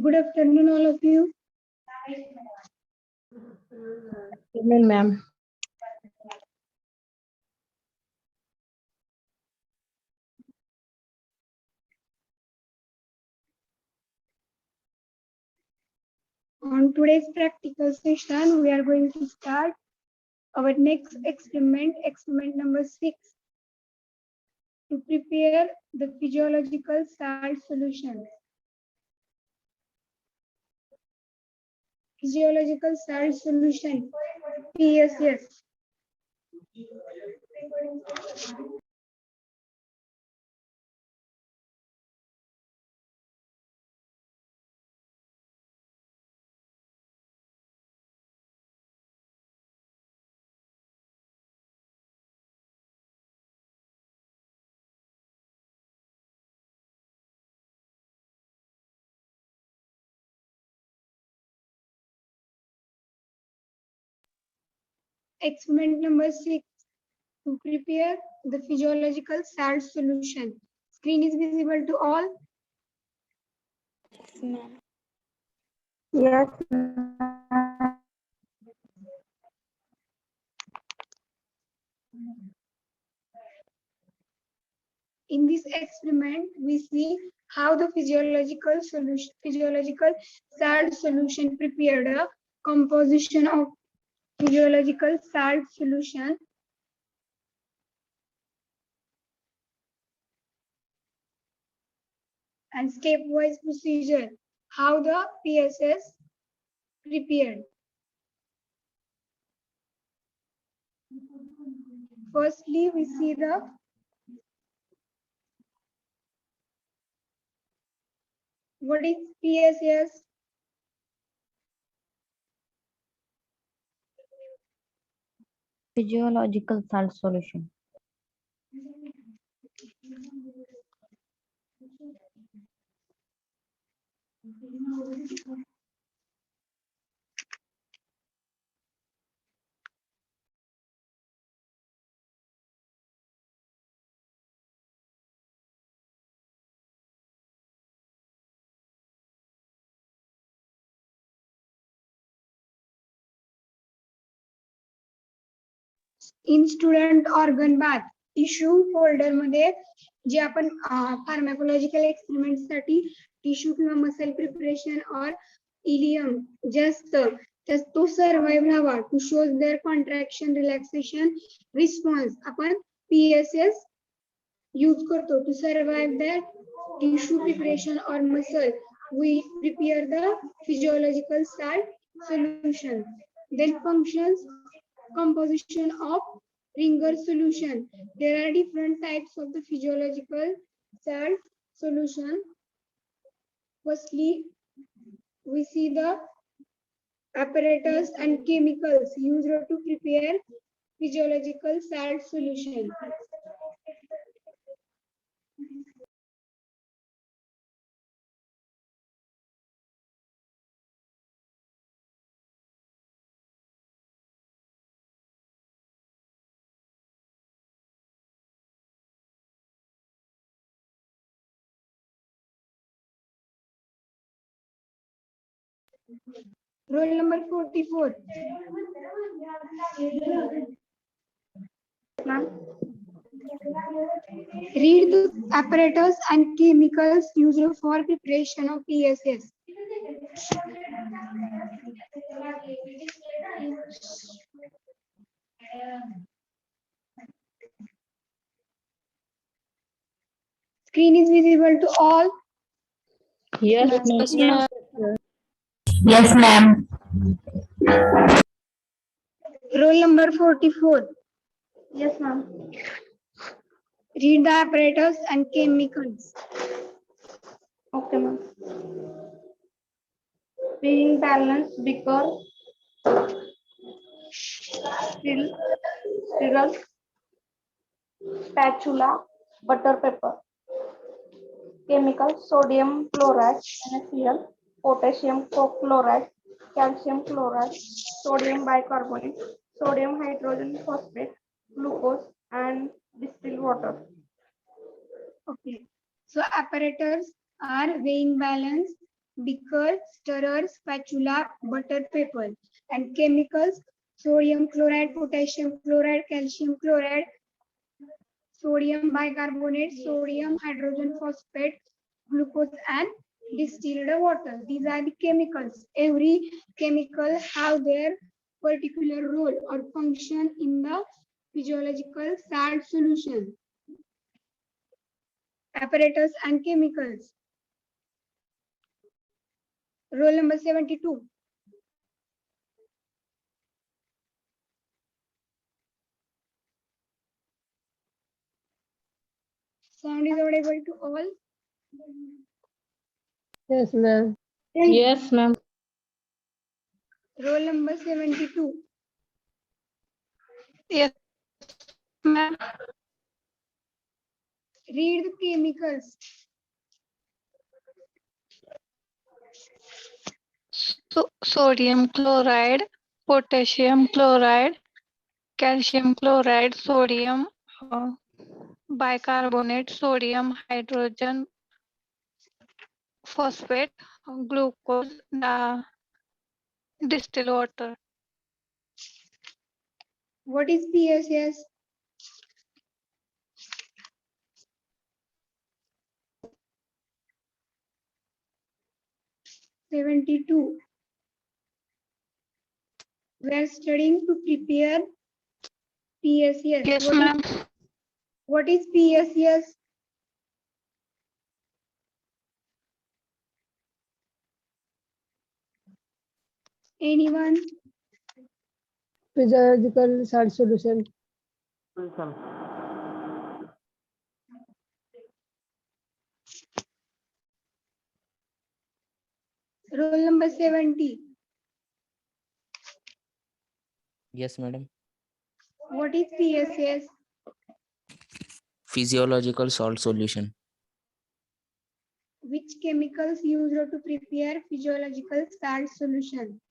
Good afternoon, all of you. Evening, ma'am. On today's practical session, we are going to start our next experiment, experiment number 6, to prepare the physiological salt solution. Physiological salt solution, PSS. Experiment number 6, to prepare the physiological salt solution. Screen is visible to all. Yes. In this experiment, we see how the physiological salt solution prepared. A composition of physiological salt solution and stepwise procedure, how the PSS prepared. Firstly, we see the what is PSS? Physiological salt solution. In student organ bath tissue holder मध्ये जे आपण pharmacological experiment साठी tissue किंवा muscle preparation और ileum जे असतं तो survive व्हावा to shows their contraction relaxation response आपण PSS यूज करतो to survive their tissue preparation और muscle we prepare the physiological salt solution. Then functions, composition of Ringer solution. There are different types of the physiological salt solution. Firstly, we see the apparatus and chemicals used to prepare physiological salt solution. Roll number 44. Read the apparatus and chemicals used for preparation of PSS. Screen is visible to all. Yes, ma'am. Yes, ma'am. Roll number 44. Yes, ma'am. Read the apparatus and chemicals. Okay, ma'am. Being balanced beaker, stirrer, spatula, butter paper. Chemical sodium chloride, NaCl, potassium chloride, calcium chloride, sodium bicarbonate, sodium hydrogen phosphate, glucose, and distilled water. Okay. So apparatus are weighing balance, beaker, stirrer, spatula, butter paper. And chemicals: sodium chloride, potassium chloride, calcium chloride, sodium bicarbonate, sodium hydrogen phosphate, glucose, and distilled water. These are the chemicals. Every chemical have their particular role or function in the physiological salt solution. Apparatus and chemicals. Roll number 72. Sound is audible to all. Yes, ma'am. Yes, ma'am. Roll number 72. Yes, ma'am. Read the chemicals. Sodium chloride, potassium chloride, calcium chloride, sodium bicarbonate, sodium hydrogen phosphate, glucose, distilled water. What is PSS? (72). We are studying to prepare PSS. Yes, ma'am. What is PSS? Anyone? Physiological salt solution. Roll number 70. Yes, madam. What is PSS? Physiological salt solution. Which chemicals used to prepare physiological salt solution?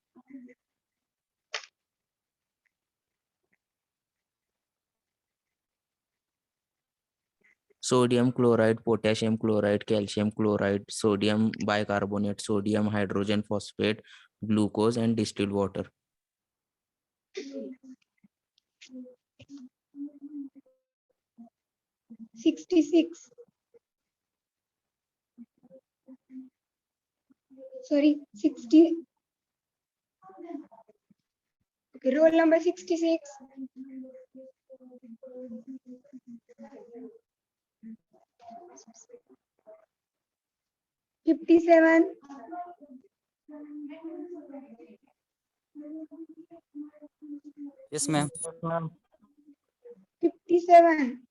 Sodium chloride, potassium chloride, calcium chloride, sodium bicarbonate, sodium hydrogen phosphate, glucose, and distilled water. (66). Sorry, 60. Okay, roll number 66. (57). Yes, ma'am. 57.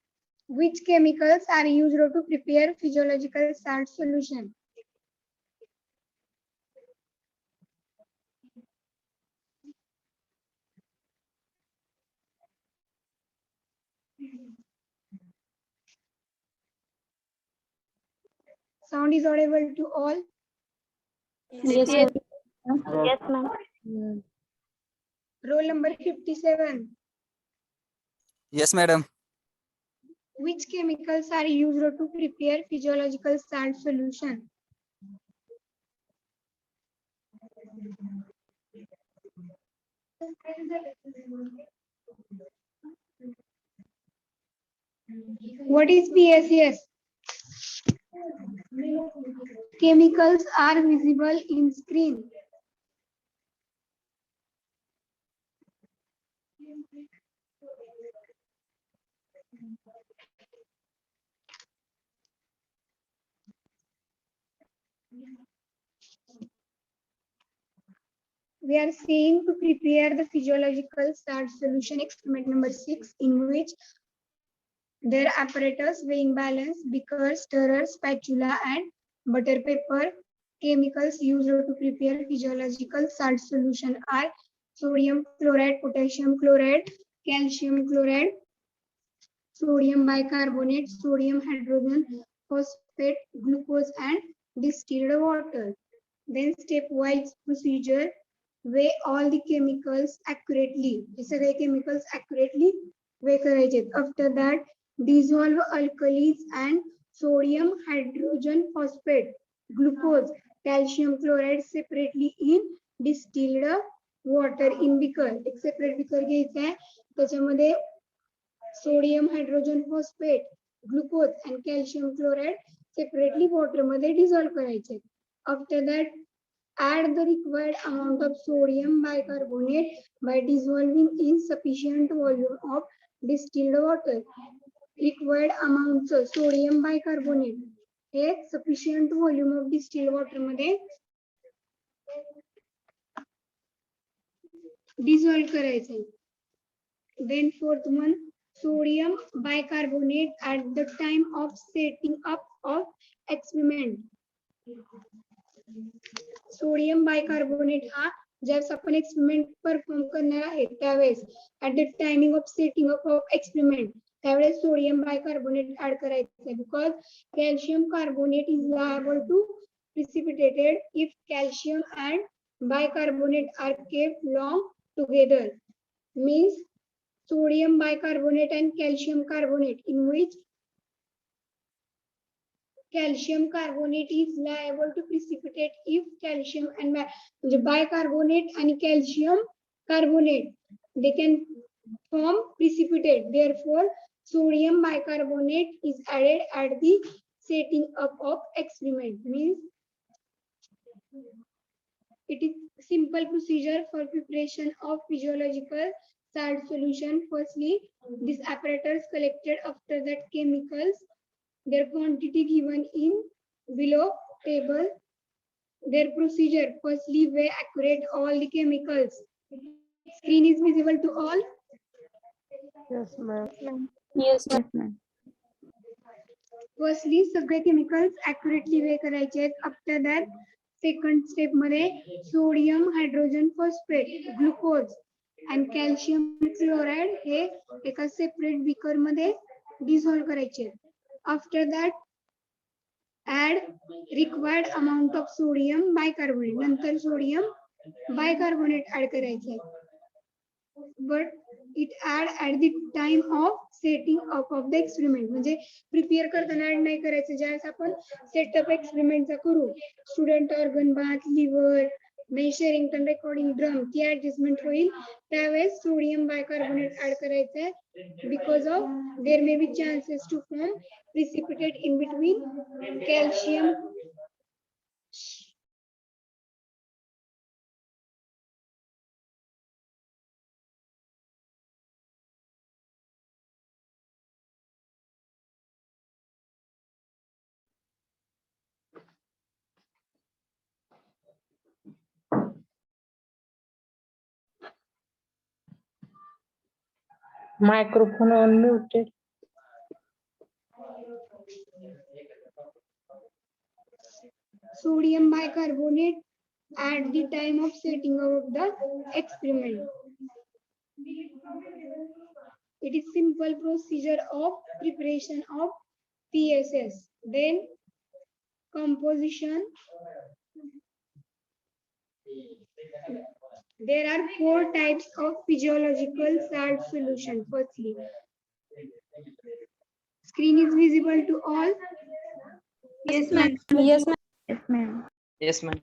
Which chemicals are used to prepare physiological salt solution? Sound is audible to all. Yes, Yes, ma'am. yes, ma'am. Roll number 57. Yes, madam. Which chemicals are used to prepare physiological salt solution? What is PSS? Chemicals are visible in screen. We are seeing to prepare the physiological salt solution experiment number 6, in which their apparatus, weighing balance, beaker, stirrer, spatula, and butter paper. Chemicals used to prepare physiological salt solution are sodium chloride, potassium chloride, calcium chloride, sodium bicarbonate, sodium hydrogen phosphate, glucose, and distilled water. Then stepwise procedure: weigh all the chemicals accurately. हे सगळे chemicals accurately weigh करायचे. After that, dissolve alkalis and sodium hydrogen phosphate, glucose calcium chloride separately in distilled water in beaker. एक separate beaker घ्यायचा आहे, त्याच्यामध्ये sodium hydrogen phosphate, glucose and calcium chloride separately water मध्ये dissolve करायचे. After that, add the required amount of sodium bicarbonate by dissolving in sufficient volume of distilled water. Required amount sodium bicarbonate हे sufficient volume of distilled water मध्ये dissolve करायचे. Then fourth one, sodium bicarbonate at the time of setting up of experiment. Sodium bicarbonate हा ज्यावेळेस आपण experiment perform करणार आहे त्यावेळेस at the timing of setting up of experiment त्यावेळेस sodium bicarbonate add करायचं आहे, because calcium carbonate is liable to precipitated if calcium and bicarbonate are kept long together. Means sodium bicarbonate and calcium carbonate, in which calcium carbonate is liable to precipitate if calcium and bicarbonate and calcium carbonate they can form precipitate. Therefore, sodium bicarbonate is added at the setting up of experiment. Means it is simple procedure for preparation of physiological salt solution. Firstly, this apparatus collected after that chemicals, their quantity given in below table. Their procedure, firstly weigh accurate all the chemicals. Screen is visible to all. Yes, ma'am. Yes, ma'am. Firstly सगळे chemicals accurately weigh करायचे आहेत. After that, second step मध्ये sodium hydrogen phosphate, glucose and calcium chloride हे एका separate beaker मध्ये dissolve करायचे आहेत. After that, add required amount of sodium bicarbonate. नंतर sodium bicarbonate add करायचे आहे. But it add at the time of setting up of the experiment. म्हणजे prepare करताना add नाही करायचं. ज्यावेळेस आपण सेटअप एक्सपेरिमेंटचा करू, student organ bath, lever, Sherrington recording drum ती ऍडजस्टमेंट होईल त्यावेळेस सोडियम बायकार्बोनेट ऍड करायचं आहे. Because of there may be chances to form precipitate in between calcium Microphone unmuted. sodium bicarbonate at the time of setting up the experiment. It is simple procedure of preparation of PSS. Then composition. There are 4 types of physiological salt solution. Firstly, screen is visible to all. Yes, ma'am. Yes, ma'am. Yes, ma'am. Yes, ma'am.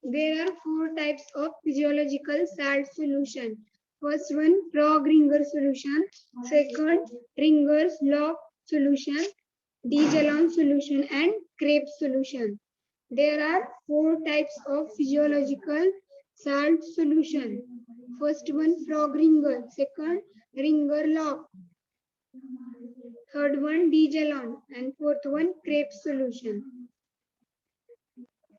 There are 4 types of physiological salt solution. First one, Frog-Ringer solution. Second, Ringer's log solution, Dijalon solution, and Krebs solution. There are 4 types of physiological salt solution. First one, Frog-Ringer. Second, Ringer log. Third one, Dijalon, and fourth one, Krebs solution.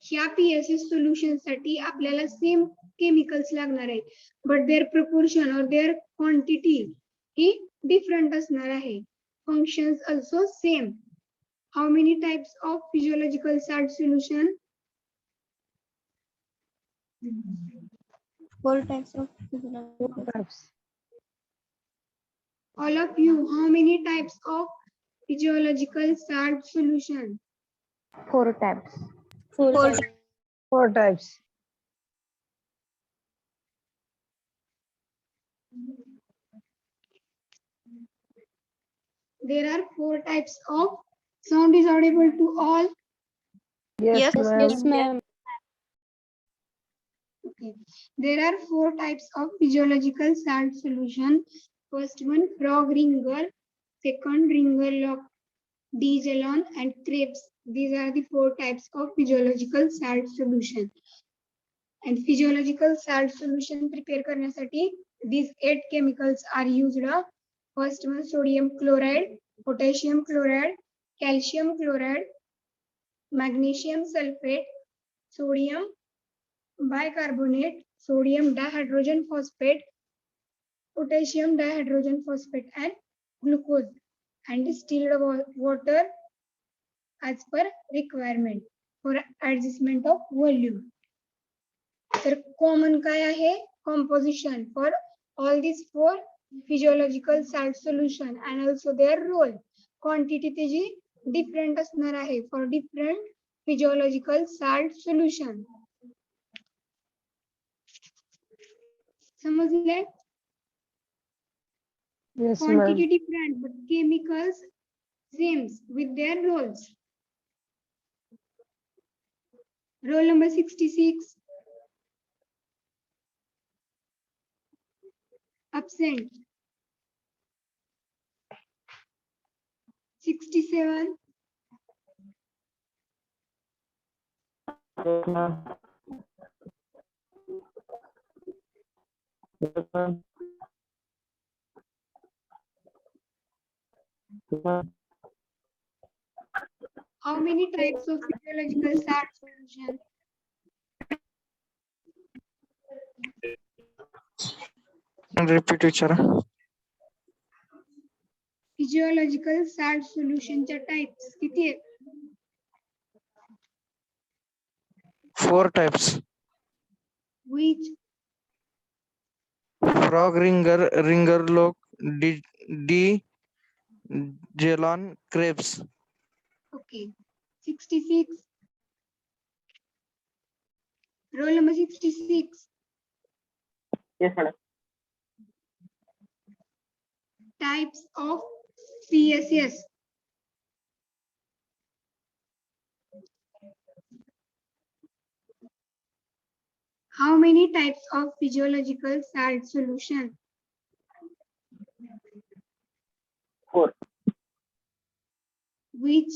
ह्या PSS solution साठी आपल्याला same chemicals लागणार आहेत, but there proportion और there quantity he different असणार आहे. Functions also same. How many types of physiological salt solution? 4 types of 4 types. All of you, how many types of physiological salt solution? 4 types. Four. 4 types. There are 4 types of sound is audible to all. Yes, ma'am. Yes, ma'am. Okay. There are 4 types of physiological salt solution. First one, frog ringer. Second, ringer lock, dijalon, and Krebs. These are the 4 types of physiological salt solution. And physiological salt solution prepare करण्यासाठी these 8 chemicals are used. First one, sodium chloride, potassium chloride, calcium chloride, magnesium sulfate, sodium bicarbonate, sodium dihydrogen phosphate, potassium dihydrogen phosphate, and glucose, and distilled water as per requirement for adjustment of volume. तर common काय आहे? Composition for all these 4 physiological salt solution and also their role. Quantity त्याची different असणार आहे for different physiological salt solution. समजले? Yes, Quantity ma'am. different but chemicals same with their roles. Roll number 66. Absent. 67. How many types of physiological salt solution? Repeat teacher. Physiological salt solution च्या types किती आहेत? 4 types. Which? Frog ringer, ringer lock, Jelon crepes. Okay. 66. Roll number 66. Yes, madam. Types of PSS. How many types of physiological salt solution? 4. Which?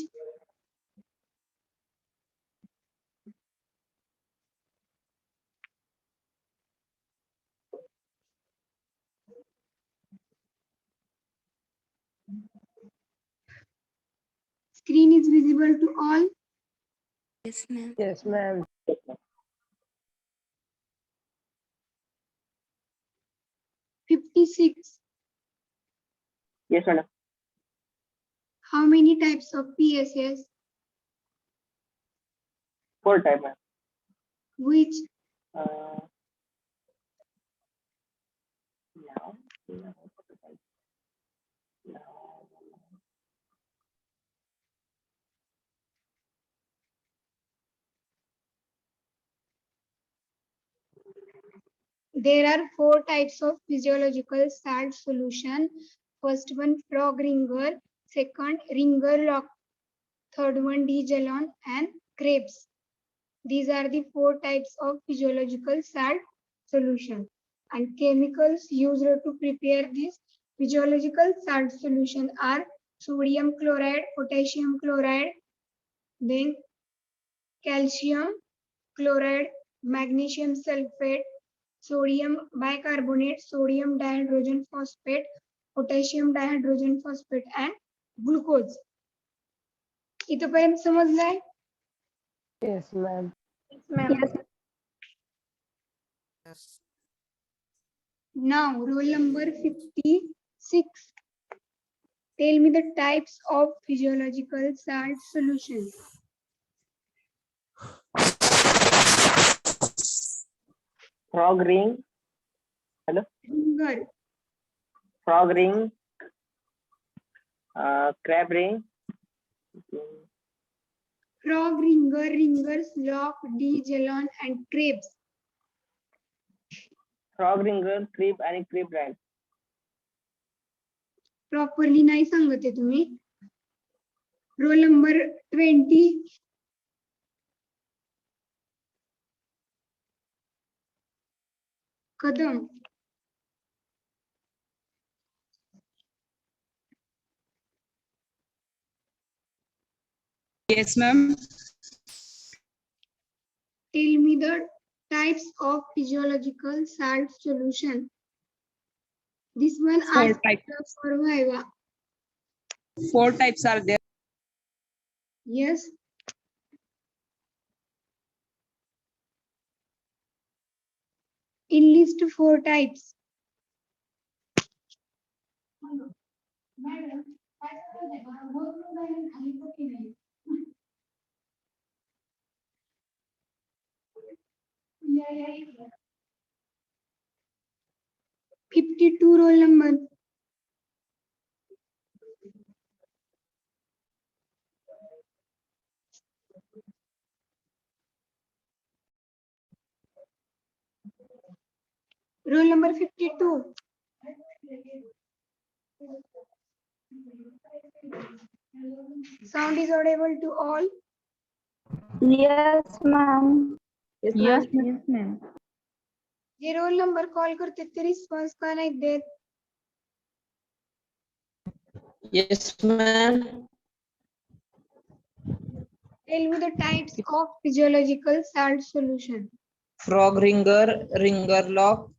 Screen is visible to all. Yes, ma'am. Yes, ma'am. 56. Yes, madam. How many types of PSS? 4 types, madam. Which? There are 4 types of physiological salt solution. First one, frog ringer. Second, ringer lock. Third one, dijalon and Krebs. These are the 4 types of physiological salt solution. And chemicals used to prepare this physiological salt solution are sodium chloride, potassium chloride, then calcium chloride, magnesium sulfate, sodium bicarbonate, sodium dihydrogen phosphate, potassium dihydrogen phosphate, and glucose. इथपर्यंत समजलंय? Yes, ma'am. Yes. Yes. Now, roll number 56. Tell me the types of physiological salt solution. Frog ring, Ringer, frog ring, Crab ring, Frog, ringer, ringers, lock, Jalon, and crepes. frog ringer, creep आणि creep rag. Properly नाही सांगत आहे तुम्ही. Roll number 20. Kadam. Yes, ma'am. Tell me the types of physiological salt solution. This one Four asked types. for Viva. 4 types are there. Yes. In list 4 types. Yeah. 52 roll number. Roll number 52. Sound is audible to all. Yes, ma'am. Yes, ma'am. J roll number call करते ते response का नाही देत? Yes, ma'am. Tell me the types of physiological salt solution. Frog ringer, ringer lock,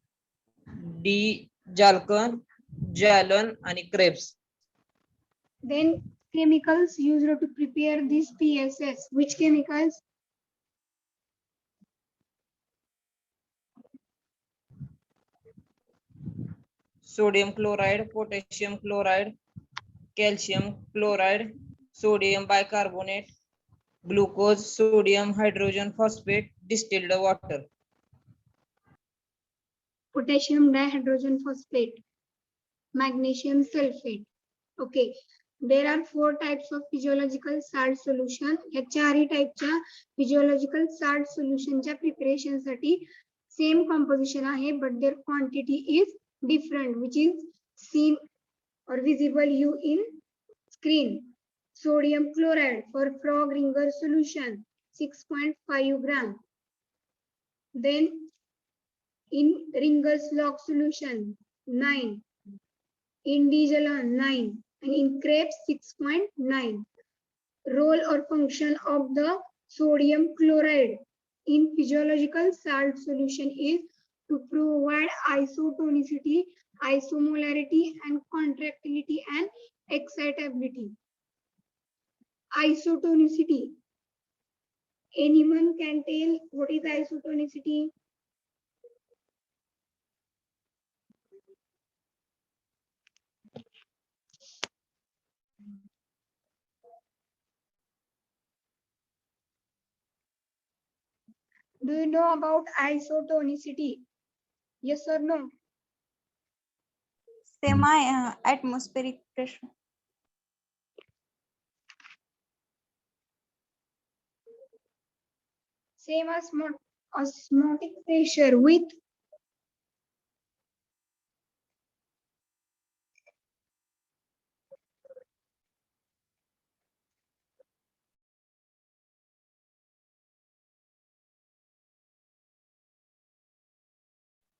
jalkon, jalon आणि crepes. Then chemicals used to prepare these PSS. Which chemicals? Sodium chloride, potassium chloride, calcium chloride, sodium bicarbonate, glucose, sodium hydrogen phosphate, distilled water. Potassium dihydrogen phosphate, magnesium sulfate. Okay. There are 4 types of physiological salt solution. या 4 टाइपच्या physiological salt solution च्या preparation साठी same composition आहे, but their quantity is different, which is seen or visible you in screen. Sodium chloride for frog ringer solution 6.5 gram. Then in ringer's lock solution 9. In Jalon 9. And in crepes 6.9. Role or function of the sodium chloride in physiological salt solution is to provide isotonicity, isomolarity, and contractility and excitability. Isotonicity. Anyone can tell what is isotonicity? Do you know about isotonicity? Yes or no? Semi-atmospheric pressure. Same as osmotic pressure with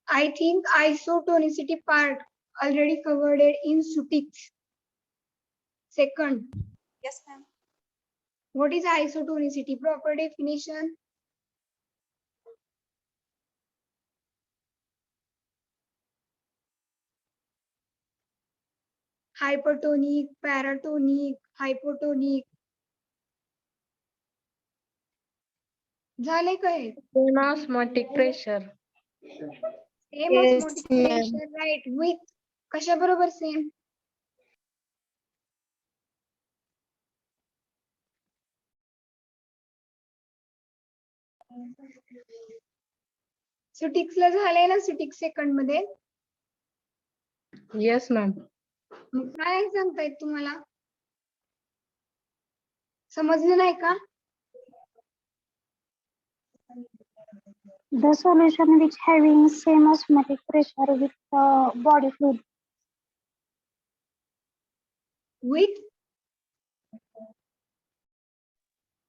I think isotonicity part already covered it in Sutix. Second, Yes, ma'am. what is isotonicity? Proper definition. Hypertonic, paratonic, hypotonic. झाले काय? Osmotic pressure. Same Yes, osmotic ma'am. pressure, right? With कशा बरोबर same? Sutix ला झालंय ना Sutix second मध्ये? Yes, ma'am. मग काय सांगतायत तुम्हाला? समजलं नाही का? The solution which having same osmotic pressure with body fluid. With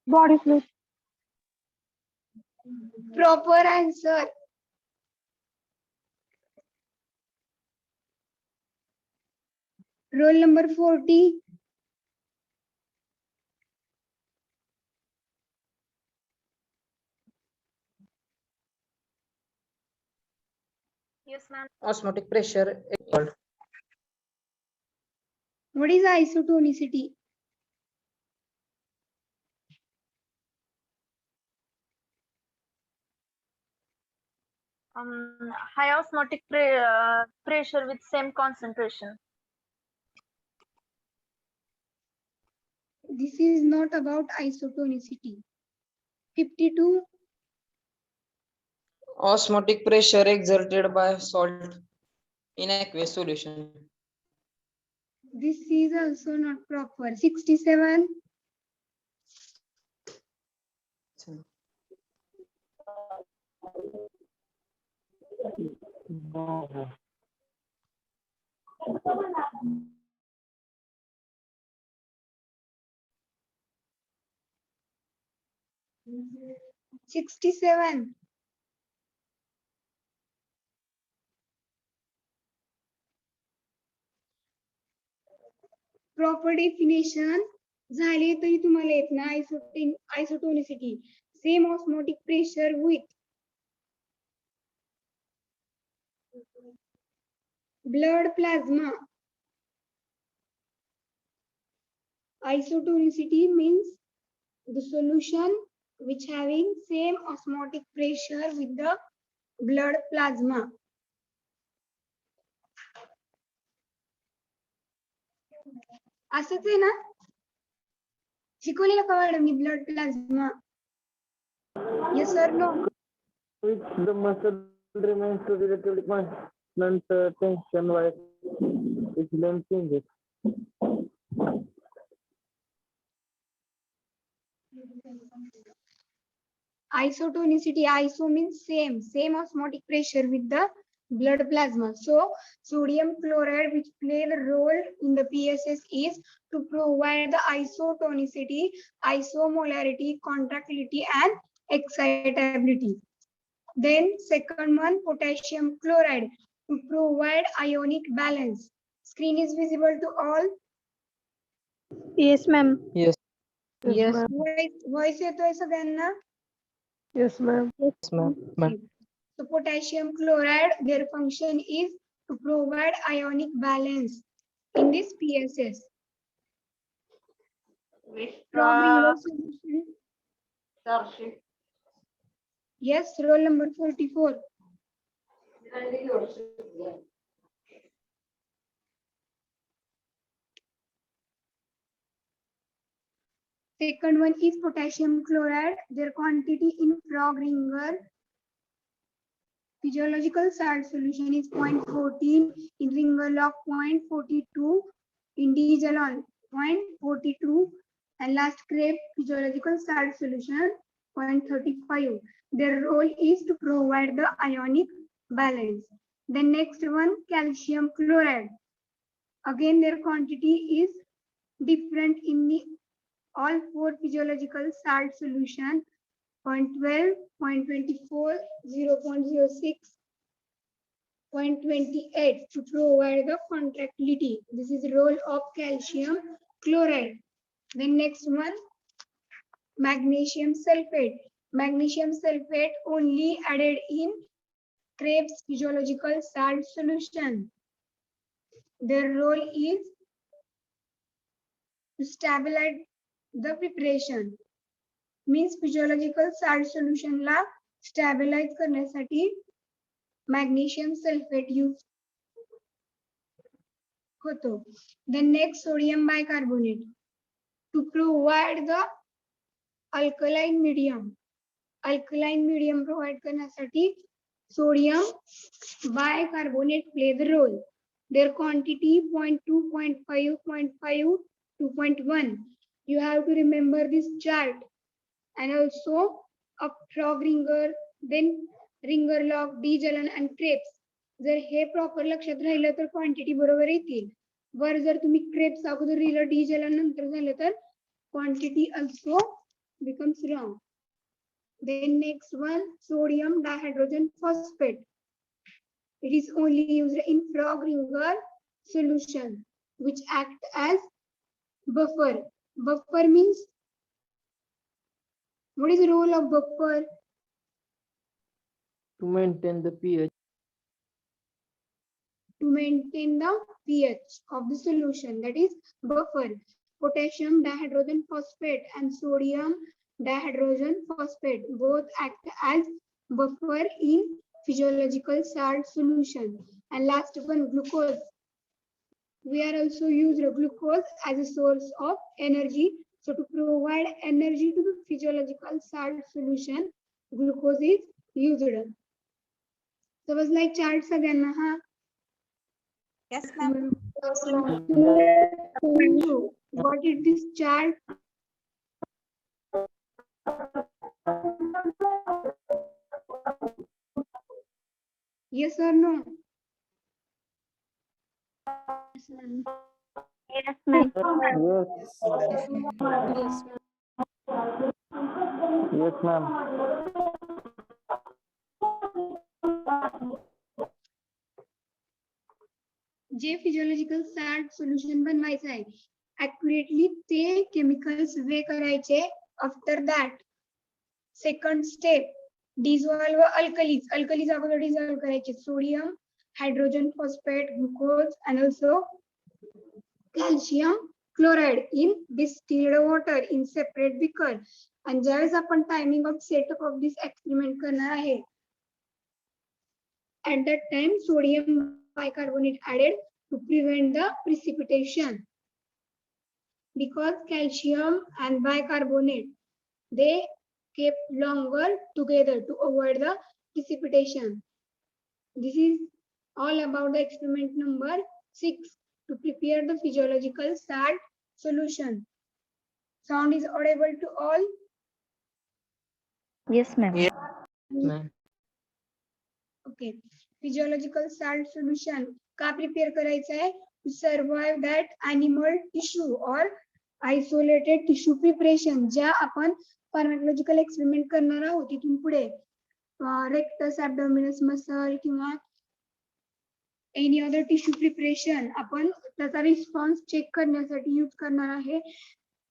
Body fluid. proper answer. Roll number 40. Yes, ma'am. Osmotic pressure equal. What is isotonicity? High osmotic pressure with same concentration. This is not about isotonicity. 52. Osmotic pressure exerted by salt in aqueous solution. This is also not proper. 67. Mm-hmm. 67. Proper definition झाली तरी तुम्हाला येत ना isotonicity. Same osmotic pressure with blood plasma. Isotonicity means the solution which having same osmotic pressure with the blood plasma. असंच आहे ना? शिकवलेलं का मॅडमनी blood plasma? Yes or no? Which the muscle remains to relatively constant tension while its length changes. Isotonicity, iso means same osmotic pressure with the blood plasma. So sodium chloride which play the role in the PSS is to provide the isotonicity, isomolarity, contractility and excitability. Then second one, potassium chloride to provide ionic balance. Screen is visible to all. Yes, ma'am. Yes. Yes, ma'am. Voice येतोय सगळ्यांना? Yes, ma'am. Yes, ma'am. So potassium chloride, their function is to provide ionic balance in this PSS. From Ringer solution. Yes, roll number 44. Second one is potassium chloride. Their quantity in frog ringer physiological salt solution is 0.14, in ringer log 0.42, in dijalon 0.42, and last crepe physiological salt solution 0.35. Their role is to provide the ionic balance. The next one, calcium chloride. Again, their quantity is different in the all four physiological salt solution 0.12, 0.24, 0.06, 0.28 to provide the contractility. This is the role of calcium chloride. The next one, magnesium sulfate. Magnesium sulfate only added in Krebs physiological salt solution. Their role is to stabilize the preparation. Means physiological salt solution La stabilize करण्यासाठी magnesium sulfate use होतो. The next, sodium bicarbonate to provide the alkaline medium. Alkaline medium provide करण्यासाठी sodium bicarbonate play the role. Their quantity 0.2, 0.5, 0.5, 2.1. You have to remember this chart. And also a frog ringer, then ringer log, D-jalan and crepes. जर हे proper लक्षात राहिलं तर quantity बरोबर येतील. वर जर तुम्ही crabs अगोदर लिहिलं, D-jalan नंतर झालं तर quantity also becomes wrong. Then next one, sodium dihydrogen phosphate. It is only used in frog ringer solution, which act as buffer. Buffer means, what is the role of buffer? To maintain the pH. To maintain the pH of the solution, that is buffer. Potassium dihydrogen phosphate and sodium dihydrogen phosphate both act as buffer in physiological salt solution. And last one, glucose. We are also used glucose as a source of energy. So to provide energy to the physiological salt solution, glucose is used. So was like chart सगळ्यांना हा. Yes, ma'am. What is this chart? Yes or no? Yes, ma'am. Yes, ma'am. J physiological salt solution बनवायचं आहे accurately ते chemicals वे करायचे. After that second step, dissolve alkalis. Alkalis अगोदर dissolve करायचे. Sodium, hydrogen phosphate, glucose and also calcium chloride in distilled water in separate beaker. आणि ज्यावेळेस आपण timing of setup of this experiment करणार आहे, at that time sodium bicarbonate added to prevent the precipitation, because calcium and bicarbonate they kept longer together to avoid the precipitation. This is all about the experiment number 6 to prepare the physiological salt solution. Sound is audible to all? Yes, ma'am. Ma'am. Okay. Physiological salt solution का prepare करायचं आहे? To survive that animal tissue or isolated tissue preparation. ज्या आपण pharmacological experiment करणार आहोत तिथून पुढे rectus ॲब्डोमिनस muscle किंवा एनी अदर टिश्यू प्रिपरेशन आपण त्याचा रिस्पॉन्स चेक करण्यासाठी यूज करणार आहे.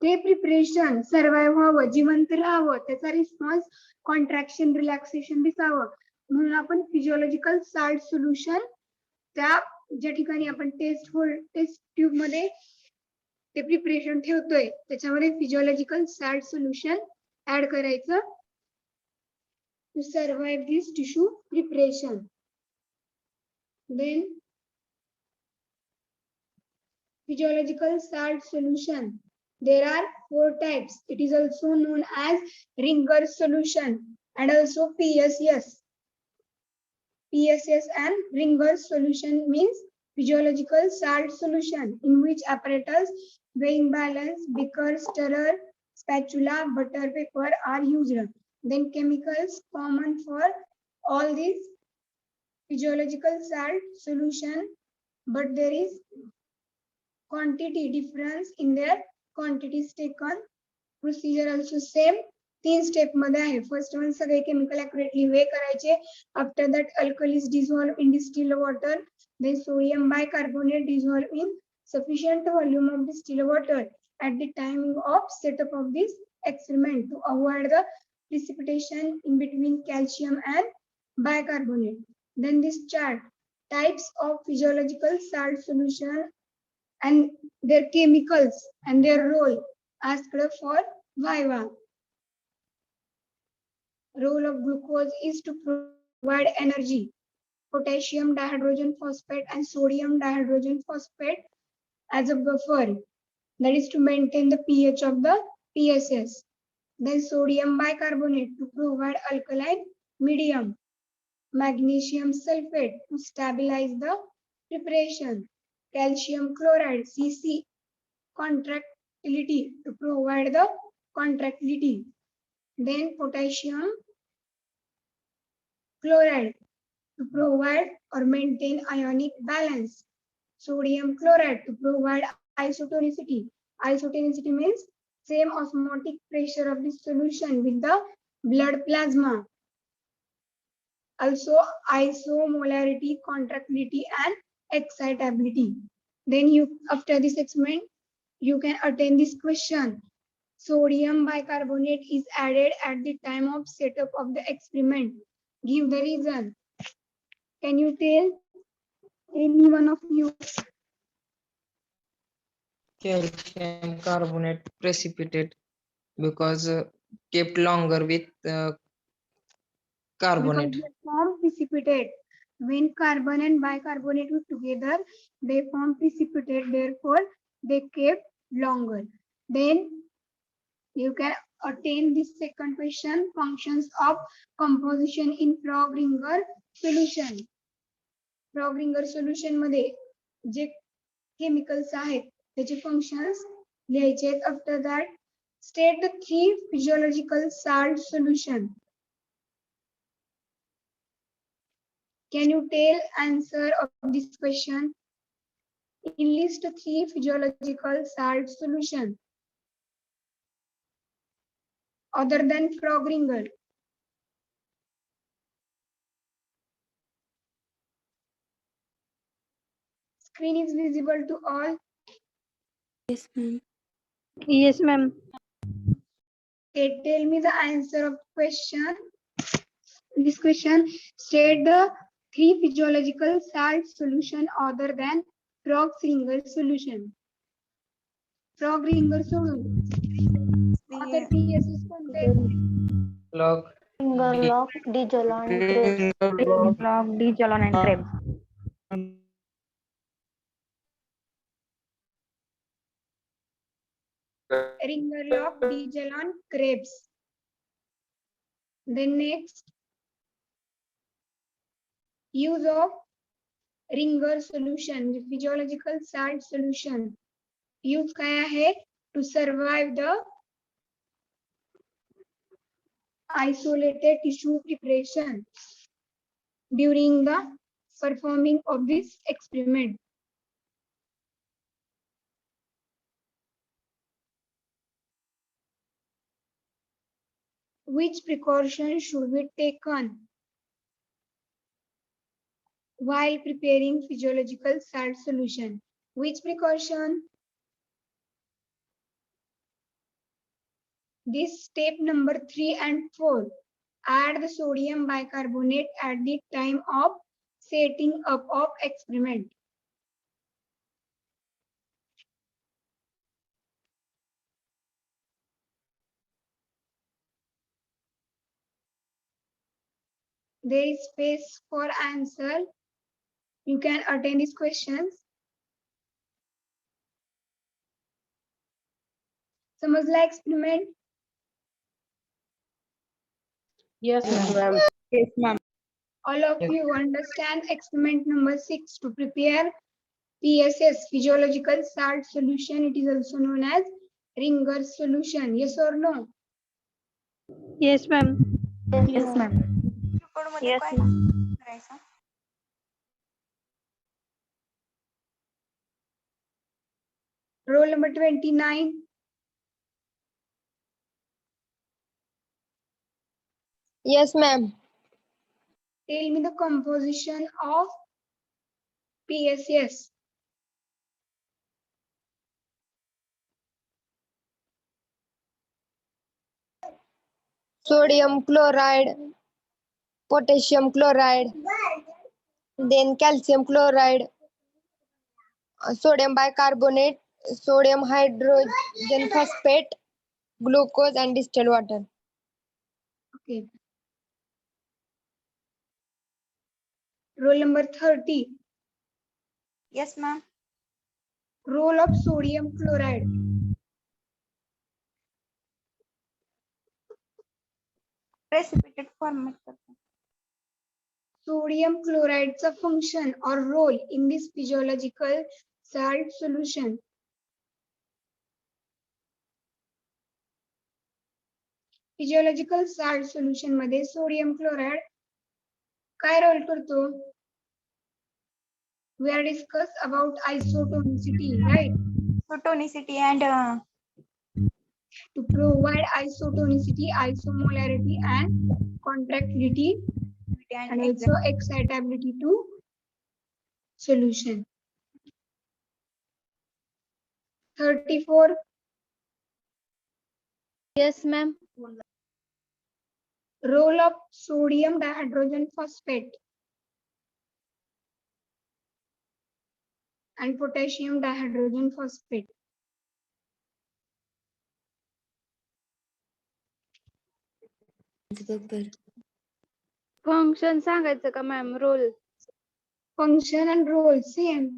ते प्रिपरेशन सर्वाइव्ह व्हावं, जिवंत राहावं, त्याचा रिस्पॉन्स कॉन्ट्रॅक्शन रिलॅक्सेशन दिसावं म्हणून आपण फिजियोलॉजिकल साल्ट सोल्युशन त्या ज्या ठिकाणी आपण टेस्ट ट्यूब मध्ये ते प्रिपरेशन ठेवतोय त्याच्यामध्ये फिजियोलॉजिकल साल्ट सोल्युशन ऍड करायचं to survive this tissue preparation. Then physiological salt solution. There are 4 types. It is also known as ringer solution and also PSS. PSS and ringer solution means physiological salt solution in which apparatus, weighing balance, beaker, stirrer, spatula, butter paper are used. Then chemicals common for all these physiological salt solution, but there is quantity difference in their quantities taken. Procedure also same. 3 step मध्ये आहे. First one सगळे chemical accurately weigh करायचे. After that alkalis dissolve in distilled water. Then sodium bicarbonate dissolve in sufficient volume of distilled water at the timing of setup of this experiment to avoid the precipitation in between calcium and bicarbonate. Then this chart, types of physiological salt solution and their chemicals and their role asked for Viva. Role of glucose is to provide energy. Potassium dihydrogen phosphate and sodium dihydrogen phosphate as a buffer, that is to maintain the pH of the PSS. Then sodium bicarbonate to provide alkaline medium. Magnesium sulfate to stabilize the preparation. Calcium chloride CC contractility to provide the contractility. Then potassium chloride to provide or maintain ionic balance. Sodium chloride to provide isotonicity. Isotonicity means same osmotic pressure of the solution with the blood plasma. Also isomolarity, contractility and excitability. Then you, after this experiment, you can attend this question. Sodium bicarbonate is added at the time of setup of the experiment. Give the reason. Can you tell any one of you? Calcium carbonate precipitate because kept longer with carbonate. Because they form precipitate. When carbon and bicarbonate were together, they form precipitate. Therefore, they kept longer. Then you can attain this second question. Functions of composition in Frog-Ringer solution. Frog-Ringer solution मध्ये जे chemicals आहेत त्याचे functions लिहायचे. After that, state the 3 physiological salt solution. Can you tell answer of this question? List 3 physiological salt solution other than Frog-Ringer. Screen is visible to all. Yes, ma'am. Yes, ma'am. Okay, tell me the answer of question. This question, state the 3 physiological salt solution other than Frog-Ringer solution. Frog-Ringer solution. Other PSS कोणते? Log Finger lock, Dijalon, and Krebs. Log, Dijalon, and Krebs. Ringer lock, Dijalon, Krebs. Then next, use of Ringer solution, the physiological salt solution. Use काय आहे? To survive the isolated tissue preparation during the performing of this experiment. Which precautions should be taken while preparing physiological salt solution? Which precaution? This step number 3 and 4. Add the sodium bicarbonate at the time of setting up of experiment. There is space for answer. You can attend these questions. समजला experiment? Yes, ma'am. Yes, ma'am. All of you understand experiment number 6 to prepare PSS, physiological salt solution. It is also known as Ringer solution. Yes or no? Yes, ma'am. Yes, ma'am. Yes, ma'am. Roll number 29. Yes, ma'am. Tell me the composition of PSS. Sodium chloride, potassium chloride, then calcium chloride, sodium bicarbonate, sodium hydrogen phosphate, glucose, and distilled water. Okay. Roll number 30. Yes, ma'am. Role of sodium chloride. Precipitate format. Sodium chloride's function or role in this physiological salt solution. Physiological salt solution मध्ये sodium chloride काय role करतो? We are discuss about isotonicity, right? Tonicity and To provide isotonicity, isomolarity, and contractility, and also excitability to solution. 34. Yes, ma'am. Role of sodium dihydrogen phosphate and potassium dihydrogen phosphate. Function सांगायचं का ma'am? Role. Function and role same.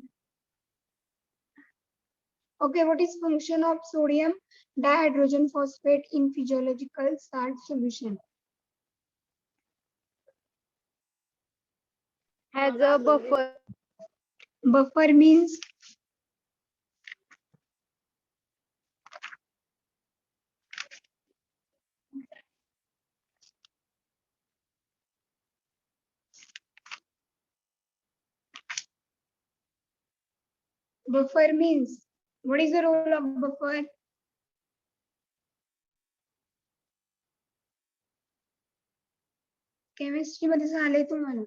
Okay, what is function of sodium dihydrogen phosphate in physiological salt solution? As a buffer. Buffer means what is the role of buffer? Chemistry मध्ये झालंय तुम्हाला.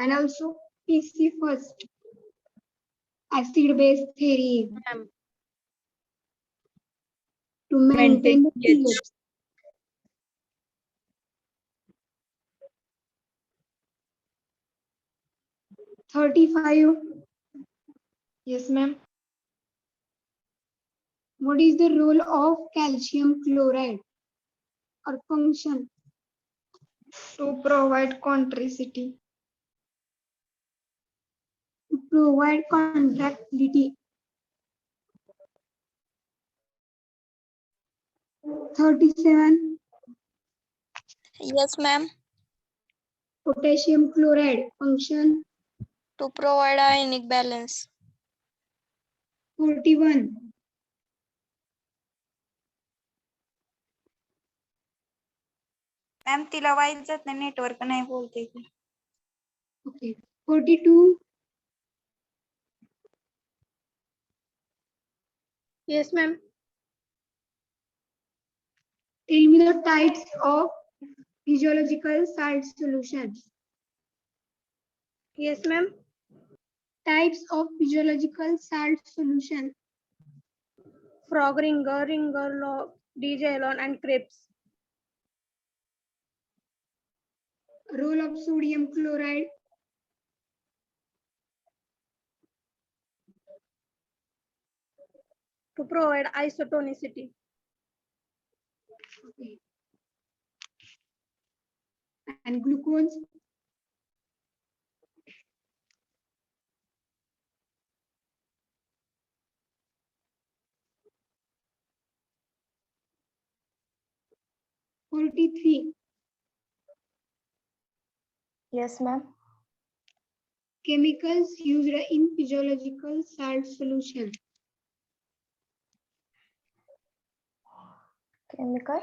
And also PC first. Acid base theory Ma'am. to maintain the pH. $35. Yes, ma'am. What is the role of calcium chloride or function? To provide contractility. To provide contractility. 37. yes, ma'am. Potassium chloride function. To provide ionic balance. 41. Ma'am तिला white जात नाही, network नाही बोलते ती. Okay. 42. Yes, ma'am. Tell me the types of physiological salt solutions. Yes, ma'am. Types of physiological salt solution. Frog ringer, log, dijalon, and Krebs. Role of sodium chloride. To provide isotonicity. Okay. And glucose. $43. Yes, ma'am. Chemicals used in physiological salt solution. Chemical.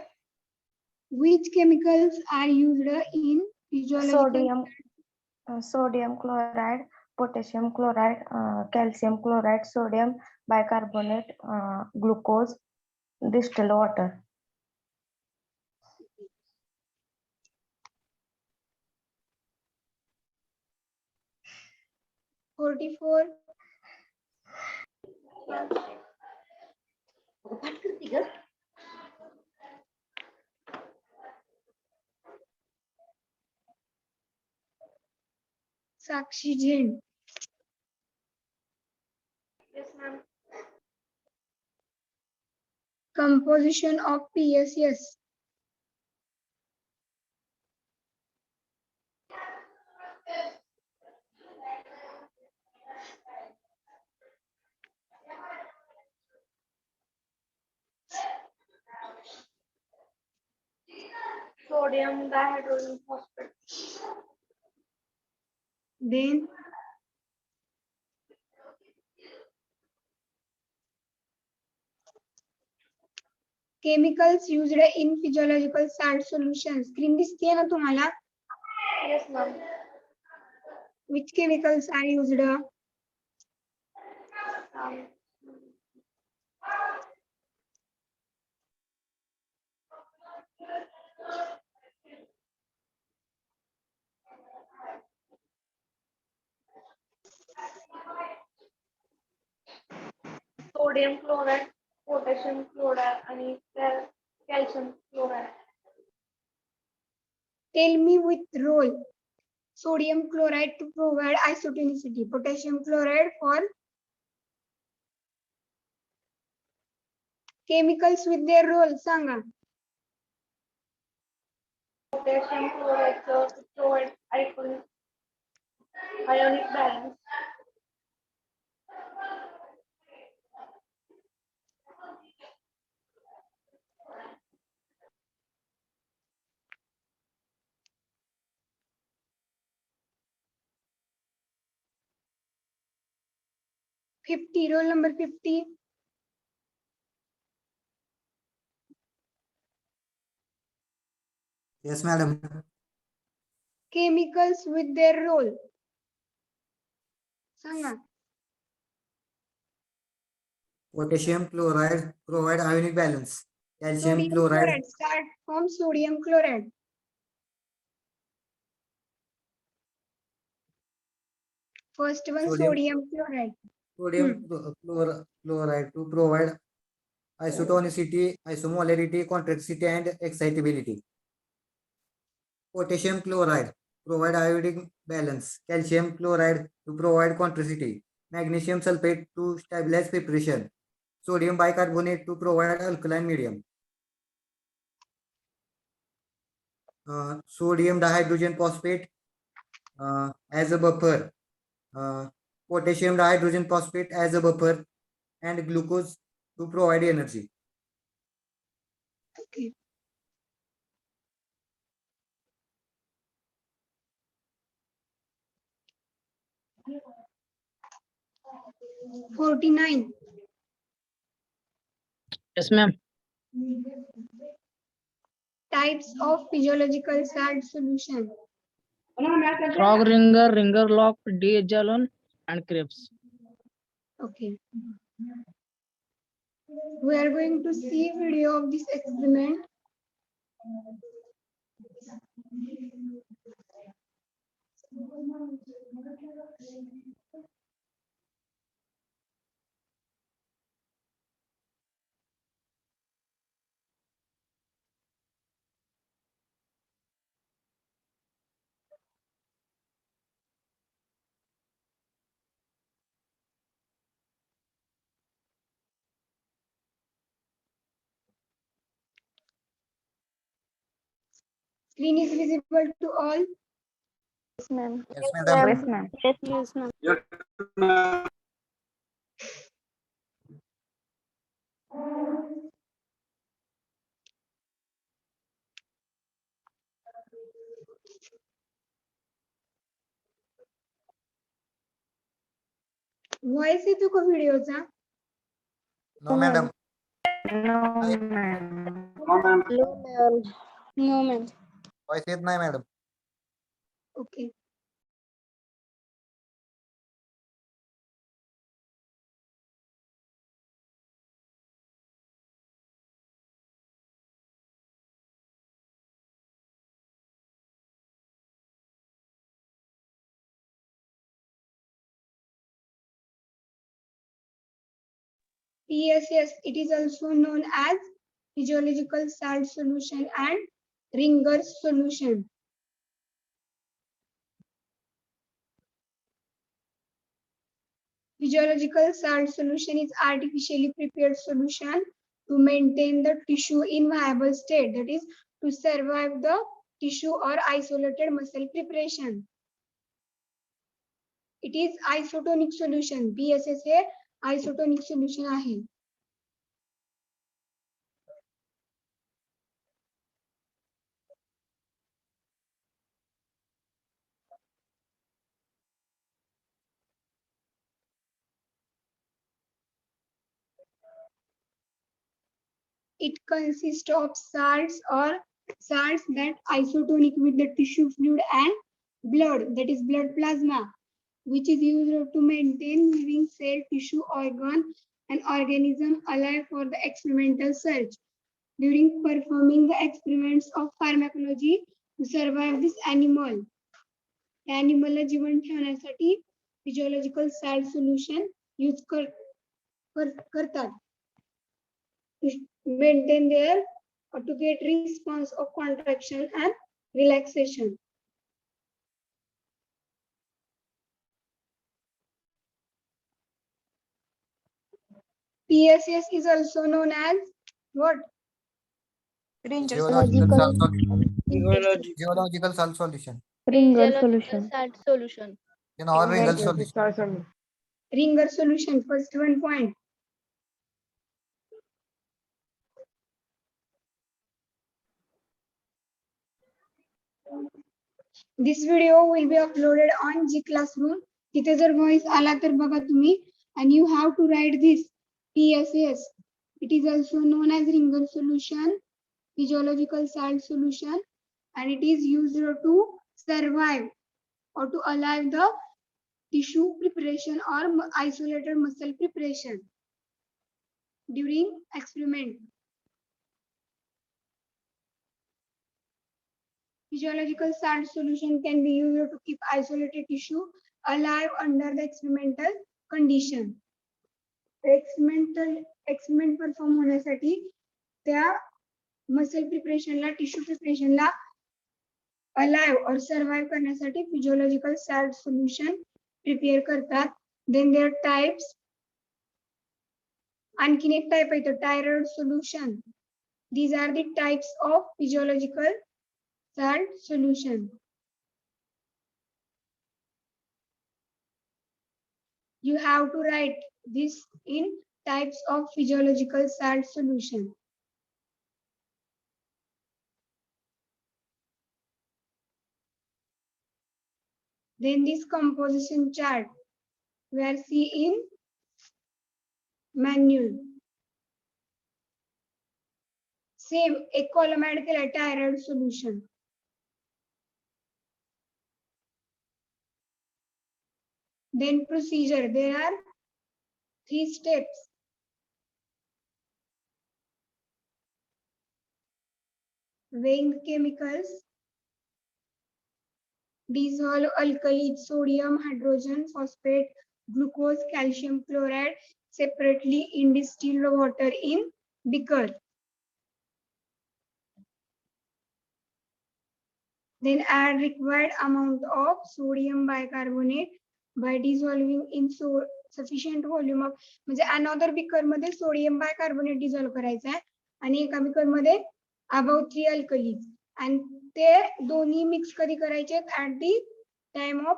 Which chemicals are used in physiological? Sodium chloride, potassium chloride, calcium chloride, sodium bicarbonate, glucose, distilled water. $44. Sakshi Jain. Yes, ma'am. Composition of PSS. Sodium dihydrogen phosphate. Then Chemicals used in physiological salt solution. Screen दिसतीये ना तुम्हाला? Yes, ma'am. Which chemicals are used? Um, Sodium chloride, potassium chloride, आणि calcium chloride. Tell me with role. Sodium chloride to provide isotonicity. Potassium chloride for chemicals with their role. Sanga. Potassium chloride to provide ionic balance. Roll number 50. Yes, madam. Chemicals with their role. Sanga. Potassium chloride provide ionic balance. Calcium Sodium chloride. chloride. Start from sodium chloride. First one, sodium chloride. Chloride to provide isotonicity, isomolarity, contractility, and excitability. Potassium chloride provide iodic balance. Calcium chloride to provide contractility. Magnesium sulfate to stabilize preparation. Sodium bicarbonate to provide alkaline medium. Sodium dihydrogen phosphate as a buffer. Potassium dihydrogen phosphate as a buffer, and glucose to provide energy. Okay. $49. Yes, ma'am. Types of physiological salt solution. Frog ringer, ringer lock, D-jalon, and Krebs. Okay. We are going to see video of this experiment. Screen is visible to all. Yes, ma'am. Yes, madam. Yes, ma'am. Yes, ma'am. Voice येतो का व्हिडिओचा? No, madam. No, ma'am. No, ma'am. No, ma'am. Voice येत नाही, madam. Okay. PSS, it is also known as physiological salt solution and Ringer's solution. Physiological salt solution is artificially prepared solution to maintain the tissue in viable state, that is to survive the tissue or isolated muscle preparation. It is isotonic solution. PSS hey isotonic solution आहे. It consists of salts or salts that isotonic with the tissue fluid and blood, that is blood plasma, which is used to maintain living cell, tissue, organ, and organism alive for the experimental search. During performing the experiments of pharmacology to survive this animal, animal जिवंत ठेवण्यासाठी physiological salt solution use करतात. Maintain their to get response of contraction and relaxation. PSS is also known as what? Geological salt solution. Geology. Geological salt solution. Ringer solution. Salt solution. Or Ringel solution. Ringer solution, first 1 point. This video will be uploaded on G Classroom. तिथे जर voice आला तर बघा तुम्ही, and you have to write this PSS. It is also known as Ringer solution, physiological salt solution, and it is used to survive or to alive the tissue preparation or isolated muscle preparation during experiment. Physiological salt solution can be used to keep isolated tissue alive under the experimental condition. Experiment perform होण्यासाठी त्या muscle preparation La, tissue preparation La alive or survive करण्यासाठी physiological salt solution prepare करतात. Then there are types. आणखीन एक type आहे तो thyroid solution. These are the types of physiological salt solution. You have to write this in types of physiological salt solution. Then this composition chart we are see in manual. Same एक column add केला thyroid solution. Then procedure, there are 3 steps. Weighing chemicals, dissolve alkalis, sodium, hydrogen, phosphate, glucose, calcium chloride separately in distilled water in beaker. Then add required amount of sodium bicarbonate by dissolving in sufficient volume of, म्हणजे another beaker मध्ये sodium bicarbonate dissolve करायचा आहे आणि एका beaker मध्ये about 3 alkalis, and ते दोन्ही mix कधी करायचे at the time of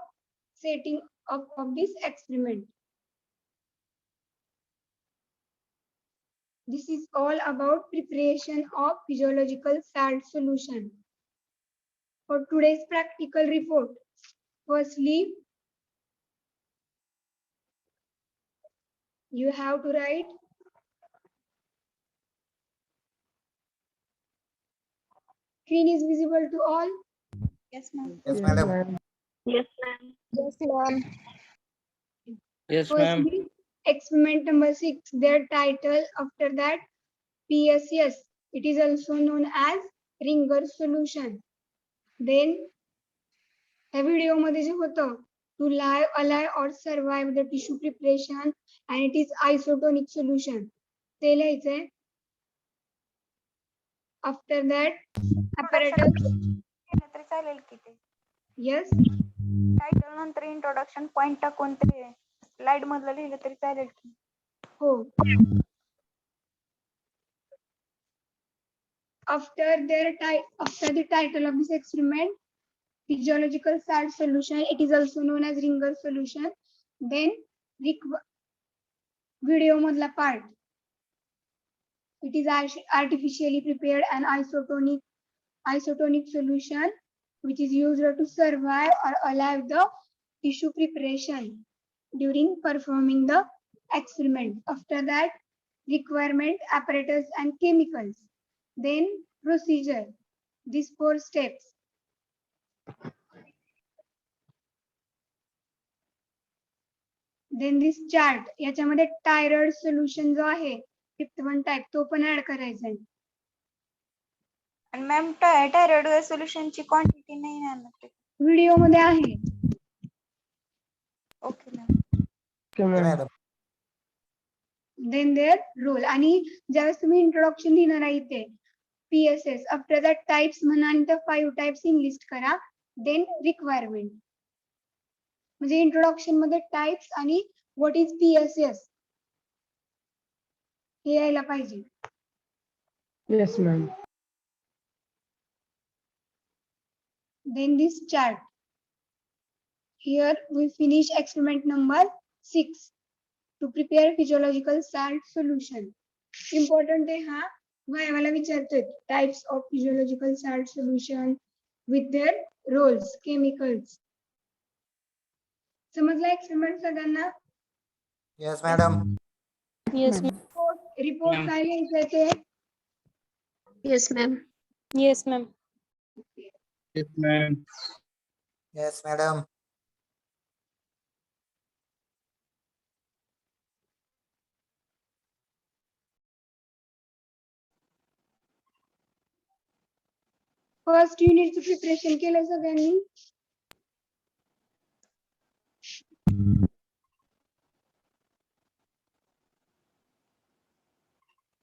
setting up of this experiment. This is all about preparation of physiological salt solution. For today's practical report, firstly, you have to write screen is visible to all. Yes, ma'am. Yes, madam. Yes, ma'am. Yes, ma'am. Yes, ma'am. Firstly, experiment number 6, their title, after that PSS. It is also known as Ringer solution. Then ह्या video मध्ये जे होतं to live, alive or survive the tissue preparation and it is isotonic solution. ते लिहायचंय. After that apparatus. तरी चालेल की ते. Yes. Title नंतर introduction point टाकून ते स्लाइड मधलं लिहिलं तरी चालेल की. हो. After the title of this experiment, physiological salt solution, it is also known as Ringer solution. Then video madla part, it is artificially prepared and isotonic solution which is used to survive or alive the tissue preparation during performing the experiment. After that, requirement, apparatus and chemicals. Then procedure. These 4 steps. Then this chart. याच्यामध्ये टायरॉइड solution जो आहे 5th one type तो पण add करायचा आहे. आणि ma'am टायरॉइड solution ची quantity नाही ना ते. व्हिडिओ मध्ये आहे. Okay ma'am. Madam Then their role. आणि ज्यावेळेस तुम्ही इंट्रोडक्शन लिहिणार आहे इथे PSS आफ्टर दॅट टाइप्स म्हणा आणि त्या 5 टाइप्स लिस्ट करा. देन रिक्वायरमेंट म्हणजे इंट्रोडक्शन मध्ये टाइप्स आणि व्हॉट इज PSS हे यायला पाहिजे. Yes, ma'am. Then this chart. Here we finish experiment number 6 to prepare physiological salt solution. Important आहे हा वायवाला विचारतोय types of physiological salt solution with their roles, chemicals. समजला experiment सगळ्यांना? Yes madam. Yes, report काय लिहायचंय ते? yes, ma'am. Yes, ma'am. Yes, ma'am. Yes madam. First युनिटचं preparation केलं सगळ्यांनी?